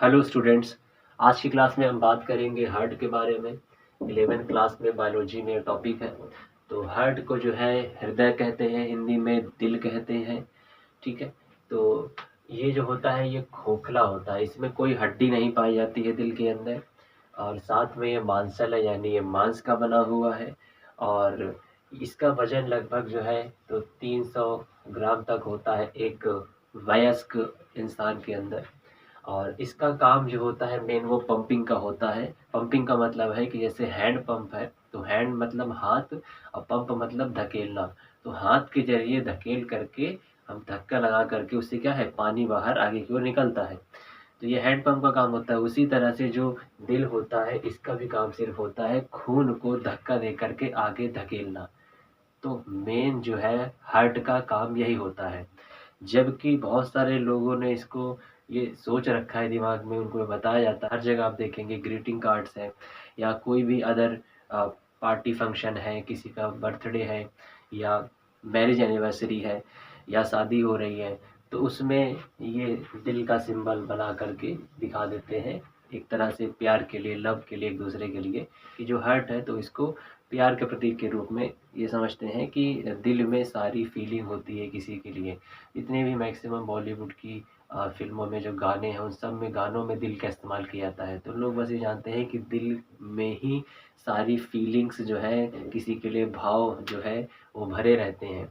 Hello students. आज की class में हम बात करेंगे हार्ट के बारे में। 11th क्लास में बायोलॉजी में टॉपिक है। तो हार्ट को जो है हृदय कहते हैं, हिंदी में दिल कहते हैं। ठीक है। तो ये जो होता है ये खोखला होता है, इसमें कोई हड्डी नहीं पाई जाती है दिल के अंदर। और साथ में ये मांसल है, यानी ये मांस का बना हुआ है। और इसका वजन लगभग जो है तो 300 ग्राम तक होता है एक वयस्क इंसान के अंदर। और इसका काम जो होता है मेन वो पंपिंग का होता है। पंपिंग का मतलब है कि जैसे हैंड पंप है, तो हैंड मतलब हाथ और पंप मतलब धकेलना। तो हाथ के जरिए धकेल करके हम धक्का लगा करके उससे क्या है पानी बाहर आगे की ओर निकलता है। तो ये हैंड पंप का काम होता है। उसी तरह से जो दिल होता है इसका भी काम सिर्फ होता है खून को धक्का दे करके आगे धकेलना। तो मेन जो है हार्ट का काम यही होता है। जबकि बहुत सारे लोगों ने इसको ये सोच रखा है दिमाग में, उनको बताया जाता है। हर जगह आप देखेंगे ग्रीटिंग कार्ड्स हैं या कोई भी अदर पार्टी फंक्शन है, किसी का बर्थडे है या मैरिज एनिवर्सरी है या शादी हो रही है, तो उसमें ये दिल का सिंबल बना करके दिखा देते हैं। एक तरह से प्यार के लिए, लव के लिए, एक दूसरे के लिए कि जो हार्ट है तो इसको प्यार के प्रतीक के रूप में ये समझते हैं कि दिल में सारी फीलिंग होती है किसी के लिए। जितने भी मैक्सिमम बॉलीवुड की फिल्मों में जो गाने हैं उन सब में गानों में दिल का इस्तेमाल किया जाता है। तो लोग बस ये जानते हैं कि दिल में ही सारी फीलिंग्स जो है, किसी के लिए भाव जो है वो भरे रहते हैं,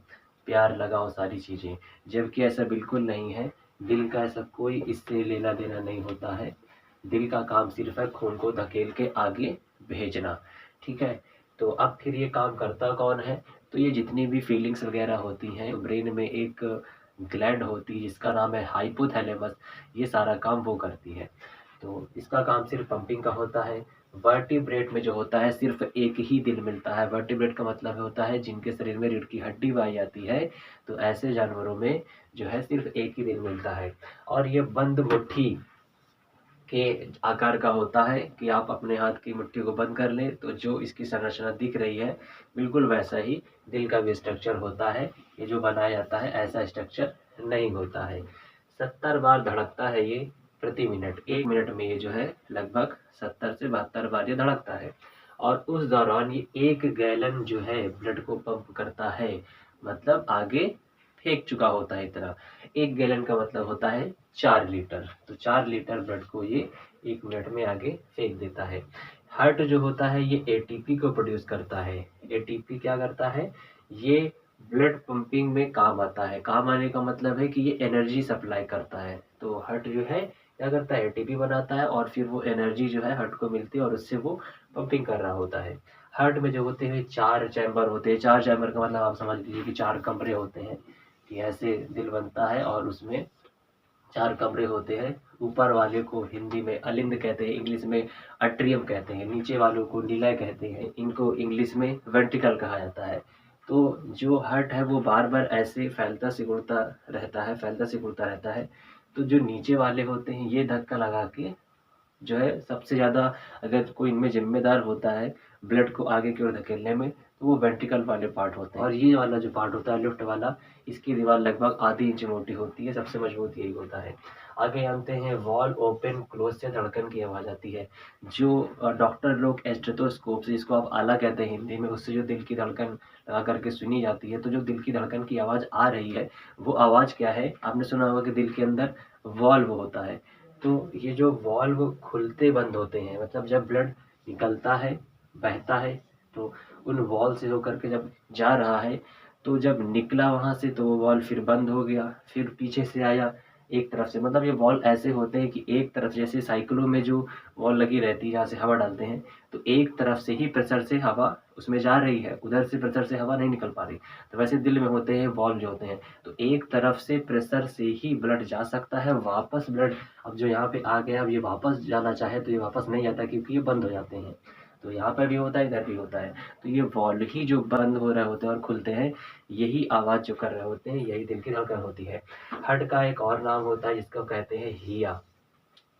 प्यार लगाओ सारी चीज़ें। जबकि ऐसा बिल्कुल नहीं है। दिल का ऐसा कोई इससे लेना देना नहीं होता है। दिल का काम सिर्फ है खून को धकेल के आगे भेजना। ठीक है। तो अब फिर ये काम करता कौन है? तो ये जितनी भी फीलिंग्स वगैरह होती हैं, ब्रेन में एक ग्लैंड होती है जिसका नाम है हाइपोथैलेमस, ये सारा काम वो करती है। तो इसका काम सिर्फ पंपिंग का होता है। वर्टिब्रेट में जो होता है सिर्फ एक ही दिल मिलता है। वर्टिब्रेट का मतलब होता है जिनके शरीर में रीढ़ की हड्डी पाई जाती है, तो ऐसे जानवरों में जो है सिर्फ एक ही दिल मिलता है। और ये बंद मुट्ठी के आकार का होता है कि आप अपने हाथ की मुट्ठी को बंद कर लें तो जो इसकी संरचना दिख रही है बिल्कुल वैसा ही दिल का भी स्ट्रक्चर होता है। ये जो बनाया जाता है ऐसा स्ट्रक्चर नहीं होता है। 70 बार धड़कता है ये प्रति मिनट। 1 मिनट में ये जो है लगभग 70 से 72 बार ये धड़कता है। और उस दौरान ये 1 गैलन जो है ब्लड को पंप करता है, मतलब आगे फेंक चुका होता है इतना। 1 गैलन का मतलब होता है 4 लीटर। तो 4 लीटर ब्लड को ये 1 मिनट में आगे फेंक देता है। हार्ट जो होता है ये एटीपी को प्रोड्यूस करता है। एटीपी क्या करता है? ये ब्लड पंपिंग में काम आता है। काम आने का मतलब है कि ये एनर्जी सप्लाई करता है। तो हार्ट जो है क्या करता है? एटीपी बनाता है और फिर वो एनर्जी जो है हार्ट को मिलती है और उससे वो पंपिंग कर रहा होता है। हार्ट में जो होते हैं 4 चैम्बर होते हैं। 4 चैम्बर का मतलब आप समझ लीजिए कि 4 कमरे होते हैं कि ऐसे दिल बनता है और उसमें 4 कमरे होते हैं। ऊपर वाले को हिंदी में अलिंद कहते हैं, इंग्लिश में अट्रियम कहते हैं। नीचे वालों को निलय कहते हैं, इनको इंग्लिश में वेंट्रिकल कहा जाता है। तो जो हार्ट है वो बार बार ऐसे फैलता सिकुड़ता रहता है, फैलता सिकुड़ता रहता है। तो जो नीचे वाले होते हैं ये धक्का लगा के जो है सबसे ज़्यादा, अगर कोई इनमें जिम्मेदार होता है ब्लड को आगे की ओर धकेलने में, तो वो वेंट्रिकल वाले पार्ट होते हैं। और ये वाला जो पार्ट होता है लेफ्ट वाला, इसकी दीवार लगभग आधी इंच मोटी होती है। सबसे मजबूत यही होता है। आगे जानते हैं वॉल्व ओपन क्लोज से धड़कन की आवाज़ आती है। जो डॉक्टर लोग स्टेथोस्कोप से, जिसको आप आला कहते हैं हिंदी में, उससे जो दिल की धड़कन लगा करके सुनी जाती है, तो जो दिल की धड़कन की आवाज़ आ रही है वो आवाज़ क्या है? आपने सुना होगा कि दिल के अंदर वॉल्व होता है। तो ये जो वॉल्व खुलते बंद होते हैं, मतलब जब ब्लड निकलता है, बहता है, तो उन वॉल्व से होकर के जब जा रहा है, तो जब निकला वहाँ से तो वो वॉल्व फिर बंद हो गया, फिर पीछे से आया एक तरफ से। मतलब ये वॉल्व ऐसे होते हैं कि एक तरफ, जैसे साइकिलों में जो वॉल्व लगी रहती है जहाँ से हवा डालते हैं, तो एक तरफ से ही प्रेशर से हवा उसमें जा रही है, उधर से प्रेशर से हवा नहीं निकल पा रही। तो वैसे दिल में होते हैं वॉल्व जो होते हैं, तो एक तरफ से प्रेशर से ही ब्लड जा सकता है। वापस ब्लड अब जो यहाँ पे आ गया, अब ये वापस जाना चाहे तो ये वापस नहीं आता क्योंकि ये बंद हो जाते हैं। तो यहाँ पर भी होता है, इधर भी होता है। तो ये वॉल्व ही जो बंद हो रहे होते हैं और खुलते हैं, यही आवाज़ जो कर रहे होते हैं, यही दिल की धड़कन होती है। हार्ट का एक और नाम होता है जिसको कहते हैं हिया।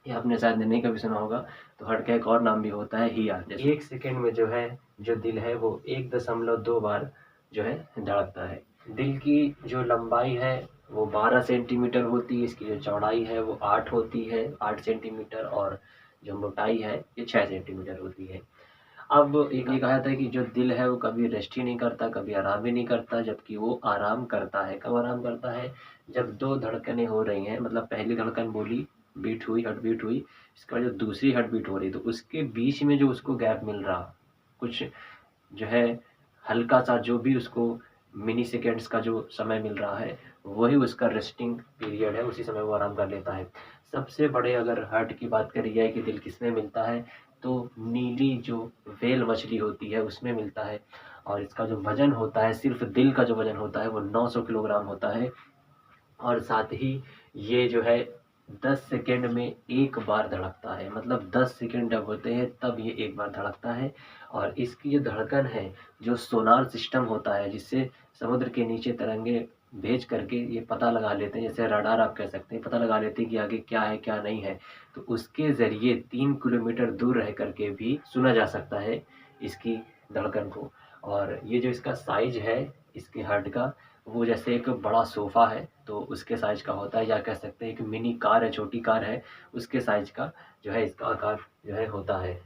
ये आपने शायद नहीं कभी सुना होगा। तो हार्ट का एक और नाम भी होता है हिया। जैसे 1 सेकेंड में जो है जो दिल है वो 1.2 बार जो है धड़कता है। दिल की जो लंबाई है वो 12 सेंटीमीटर होती है, इसकी जो चौड़ाई है वो 8 होती है, 8 सेंटीमीटर, और जो मोटाई है ये 6 सेंटीमीटर होती है। अब एक ये कहा जाता है कि जो दिल है वो कभी रेस्ट ही नहीं करता, कभी आराम ही नहीं करता, जबकि वो आराम करता है। कब आराम करता है? जब 2 धड़कनें हो रही हैं, मतलब पहली धड़कन बोली, बीट हुई, हार्ट बीट हुई, इसके बाद जो दूसरी हार्ट बीट हो रही, तो उसके बीच में जो उसको गैप मिल रहा, कुछ जो है हल्का सा, जो भी उसको मिनी सेकेंड्स का जो समय मिल रहा है, वही उसका रेस्टिंग पीरियड है, उसी समय वो आराम कर लेता है। सबसे बड़े अगर हार्ट की बात करी जाए कि दिल किसमें मिलता है, तो नीली जो व्हेल मछली होती है उसमें मिलता है। और इसका जो वजन होता है, सिर्फ दिल का जो वजन होता है वो 900 किलोग्राम होता है। और साथ ही ये जो है 10 सेकेंड में एक बार धड़कता है, मतलब 10 सेकेंड जब होते हैं तब ये एक बार धड़कता है। और इसकी जो धड़कन है, जो सोनार सिस्टम होता है, जिससे समुद्र के नीचे तरंगे भेज करके ये पता लगा लेते हैं, जैसे रडार आप कह सकते हैं, पता लगा लेते हैं कि आगे क्या है क्या नहीं है, तो उसके ज़रिए 3 किलोमीटर दूर रह करके भी सुना जा सकता है इसकी धड़कन को। और ये जो इसका साइज है इसके हार्ट का, वो जैसे एक बड़ा सोफ़ा है तो उसके साइज़ का होता है, या कह सकते हैं एक मिनी कार है, छोटी कार है, उसके साइज़ का जो है इसका आकार जो है होता है।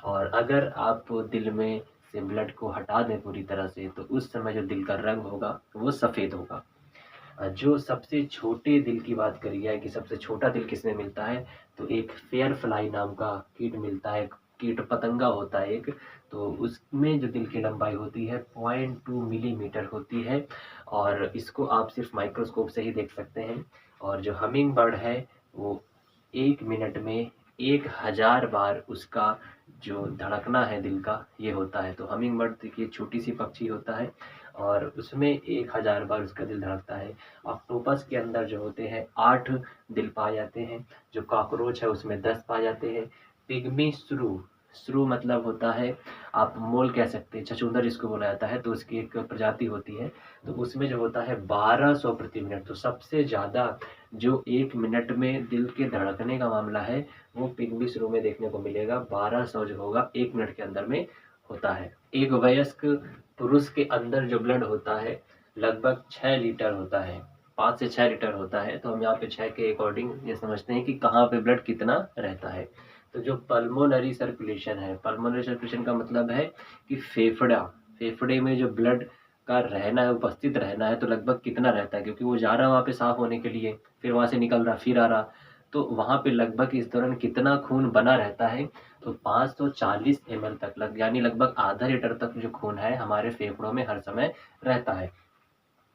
और अगर आप दिल में से ब्लड को हटा दें पूरी तरह से, तो उस समय जो दिल का रंग होगा वो सफ़ेद होगा। जो सबसे छोटे दिल की बात करी जाए कि सबसे छोटा दिल किसमें मिलता है, तो एक फेयर फ्लाई नाम का कीट मिलता है, कीट पतंगा होता है एक, तो उसमें जो दिल की लंबाई होती है 0.2 मिलीमीटर होती है। और इसको आप सिर्फ माइक्रोस्कोप से ही देख सकते हैं। और जो हमिंग बर्ड है वो 1 मिनट में 1000 बार उसका जो धड़कना है दिल का ये होता है। तो हमिंग बर्ड देखिए छोटी सी पक्षी होता है और उसमें 1000 बार उसका दिल धड़कता है। ऑक्टोपस के अंदर जो होते हैं 8 दिल पाए जाते हैं, जो कॉकरोच है उसमें 10 पाए जाते हैं। पिग्मी श्रू, श्रू मतलब होता है, आप मोल कह सकते हैं, छछूंदर जिसको बोला जाता है, तो उसकी एक प्रजाति होती है, तो उसमें जो होता है 1200 प्रति मिनट। तो सबसे ज़्यादा जो 1 मिनट में दिल के धड़कने का मामला है वो पिग्मी श्रू में देखने को मिलेगा। 1200 जो होगा 1 मिनट के अंदर में होता है। एक वयस्क पुरुष के अंदर जो ब्लड होता है लगभग 6 लीटर होता है, 5 से 6 लीटर होता है। तो हम यहाँ पे 6 के अकॉर्डिंग ये समझते हैं कि कहाँ पे ब्लड कितना रहता है। तो जो पल्मोनरी सर्कुलेशन है, पल्मोनरी सर्कुलेशन का मतलब है कि फेफड़े में जो ब्लड का रहना है, उपस्थित रहना है, तो लगभग कितना रहता है, क्योंकि वो जा रहा है वहाँ पे साफ होने के लिए, फिर वहाँ से निकल रहा, फिर आ रहा, तो वहाँ पे लगभग इस दौरान कितना खून बना रहता है, तो 540 ml तक यानी लगभग आधा लीटर तक जो खून है हमारे फेफड़ों में हर समय रहता है।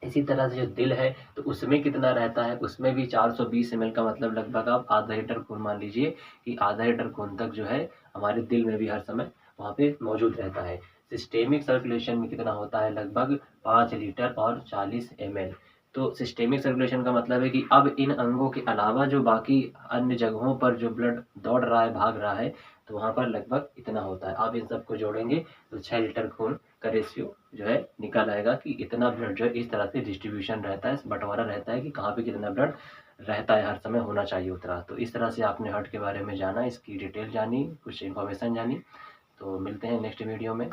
इसी तरह से जो दिल है तो उसमें कितना रहता है, उसमें भी 420 ml का मतलब लगभग आप आधा लीटर खून मान लीजिए कि आधा लीटर खून तक जो है हमारे दिल में भी हर समय वहाँ पे मौजूद रहता है। सिस्टेमिक सर्कुलेशन में कितना होता है, लगभग 5 लीटर और 40 ml। तो सिस्टेमिक सर्कुलेशन का मतलब है कि अब इन अंगों के अलावा जो बाकी अन्य जगहों पर जो ब्लड दौड़ रहा है, भाग रहा है, तो वहाँ पर लगभग इतना होता है। आप इन सबको जोड़ेंगे तो 6 लीटर खून का रेशियो जो है निकल आएगा कि इतना ब्लड जो है इस तरह से डिस्ट्रीब्यूशन रहता है, बंटवारा रहता है कि कहाँ पे कितना ब्लड रहता है, हर समय होना चाहिए उतना। तो इस तरह से आपने हार्ट के बारे में जाना, इसकी डिटेल जानी, कुछ इन्फॉर्मेशन जानी। तो मिलते हैं नेक्स्ट वीडियो में।